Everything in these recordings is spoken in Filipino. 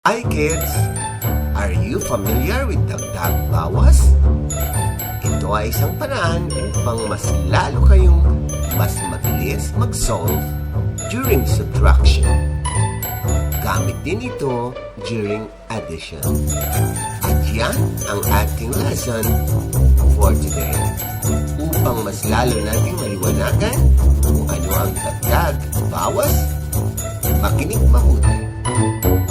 Hi kids! Are you familiar with dagdag bawas? Ito ay isang paraan upang mas lalo kayong mas mabilis mag-solve during subtraction. Gamit din ito during addition. At yan ang ating lesson for today. Upang mas lalo nating maliwanagan kung ano ang dagdag bawas, makinig mabuti.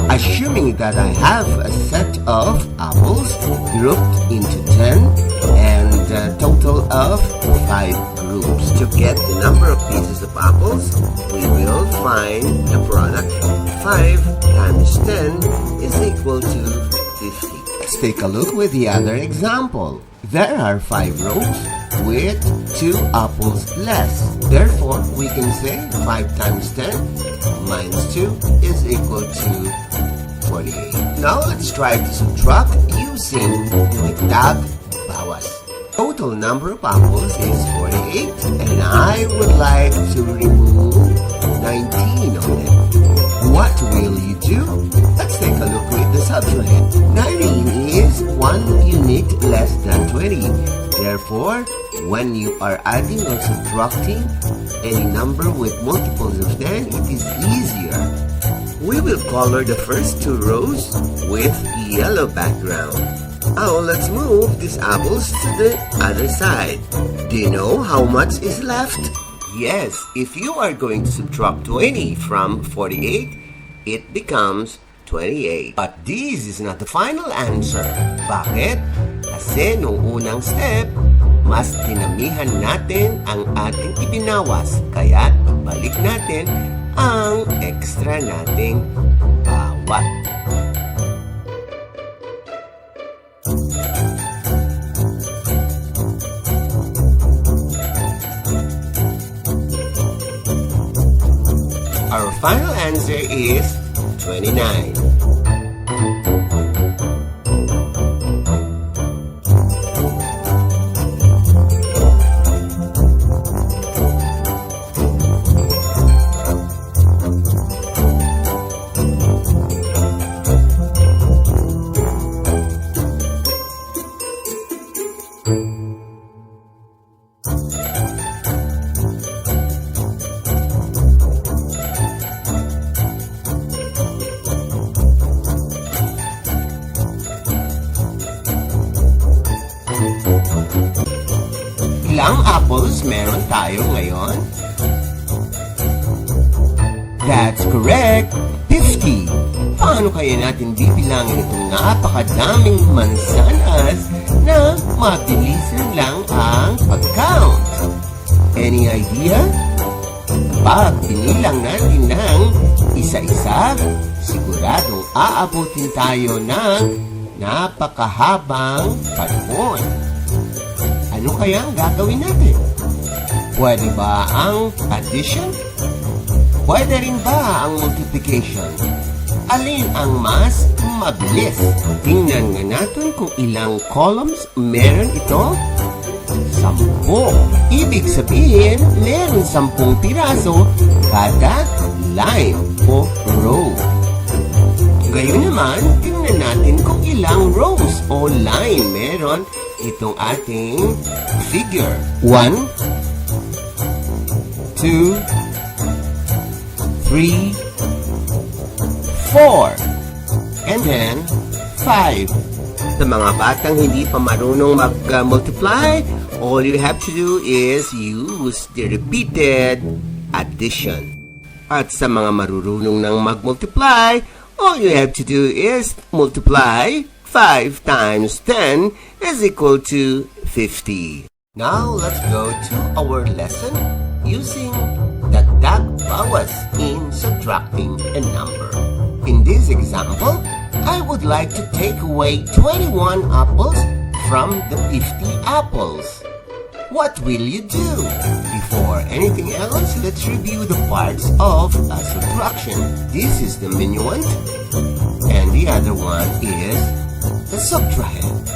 Assuming that I have a set of apples grouped into 10 and a total of 5 groups. To get the number of pieces of apples, we will find the product. 5 times 10 is equal to 50. Let's take a look with the other example. There are 5 rows with 2 apples less. Therefore, we can say 5 times 10 minus 2 is equal to 48. Now, let's try to subtract using dagdag bawas. Total number of apples is 48, and I would like to remove 19 of them. What will you do? Let's take a look with the subtrahend. 19 is 1 unit less than 20. Therefore, when you are adding or subtracting any number with multiples of 10, it is easier. We will color the first 2 rows with yellow background. Now, let's move these apples to the other side. Do you know how much is left? Yes, if you are going to subtract 20 from 48, it becomes 28. But this is not the final answer. Bakit? Kasi nung unang step, mas dinamihan natin ang ating ibinawas. Kaya balik natin ang extra nating bawat. Our final answer is 29. Ilang apples meron tayo ngayon? That's correct! 50! Paano kaya natin bibilangin itong napakadaming mansanas na mabilisan lang ang pag-count? Any idea? Pag binilang natin ng isa-isa, siguradong aabutin tayo ng napakahabang panahon. Ano kaya ang gagawin natin? Pwede ba ang addition? Pwede rin ba ang multiplication? Alin ang mas mabilis? Tingnan nga natin kung ilang columns meron ito. 10. Ibig sabihin, meron 10 piraso kada line o row. Gayon naman, tingnan natin kung ilang rows o line meron itong ating figure. 1, 2, 3, 4, and then 5. Sa mga batang hindi pa marunong mag-multiply, all you have to do is use the repeated addition. At sa mga marunong nang mag-multiply, all you have to do is multiply 5 times 10 is equal to 50. Now, let's go to our lesson using dagdag bawas in subtracting a number. In this example, I would like to take away 21 apples from the 50 apples. What will you do? Before anything else, let's review the parts of a subtraction. This is the minuend, and the other one is the subtrahend.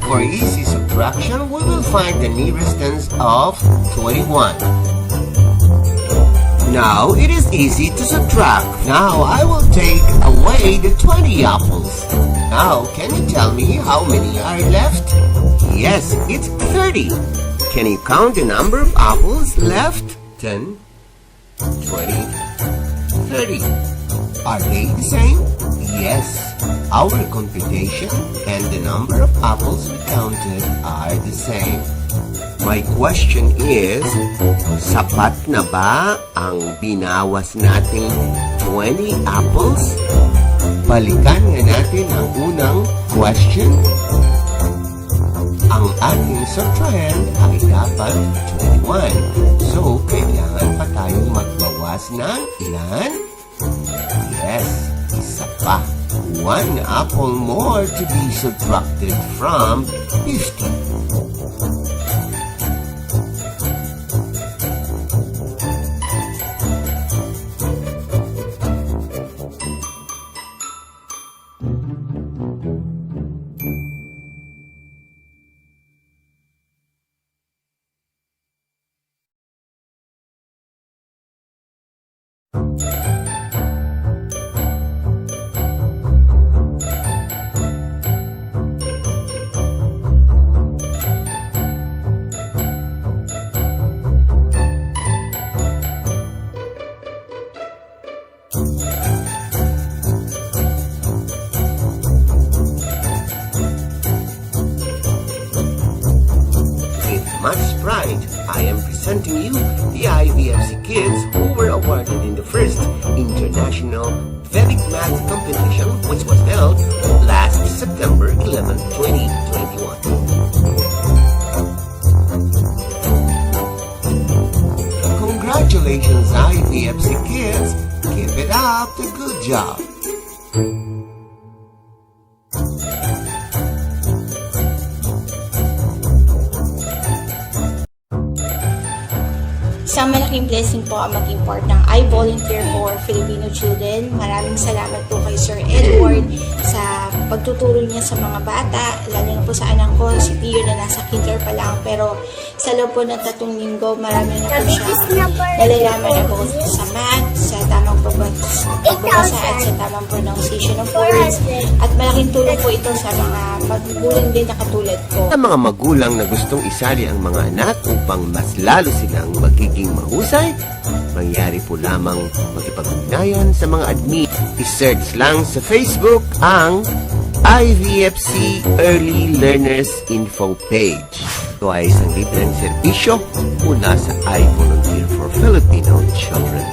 For easy subtraction, we will find the nearest tens of 21. Now it is easy to subtract. Now I will take away the 20 apples. Now, can you tell me how many are left? Yes, it's 30. Can you count the number of apples left? 10, 20, 30. Are they the same? Yes. Our computation and the number of apples we counted are the same. My question is, sapat na ba ang binawas nating 20 apples? Balikan nga natin ang unang question. Ang ating subtrahend ay dapat 21. So, kailangan pa tayong magbawas ng ilan? Yes, isa pa. 1 apple more to be subtracted from 50. Much pride, I am presenting you the IVFC kids who were awarded in the first International Vedic Math Competition, which was held last September 11, 2021. Congratulations, IVFC kids! Keep it up, the good job! Isang malaking blessing po ang maging part ng I Volunteer for Filipino Children. Maraming salamat po kay Sir Edward sa pagtuturo niya sa mga bata, lalo na po sa anak ko, si Tio na nasa kinder pa lang. Pero sa loob po ng 3 linggo, marami na po siya nalalaman na po sa math, sa tamang pagbabasa at sa tamang pronunciation of words. At malaking tulong po ito sa mga magulang din na katulad ko. Sa mga magulang na gustong isali ang mga anak upang mas lalo silang magiging mahusay, mangyari po lamang makipag-ugnayan sa mga admin. I-search lang sa Facebook ang IVFC Early Learners Info page. Ito ay isang libreng serbisyo mula sa I Volunteer for Filipino Children.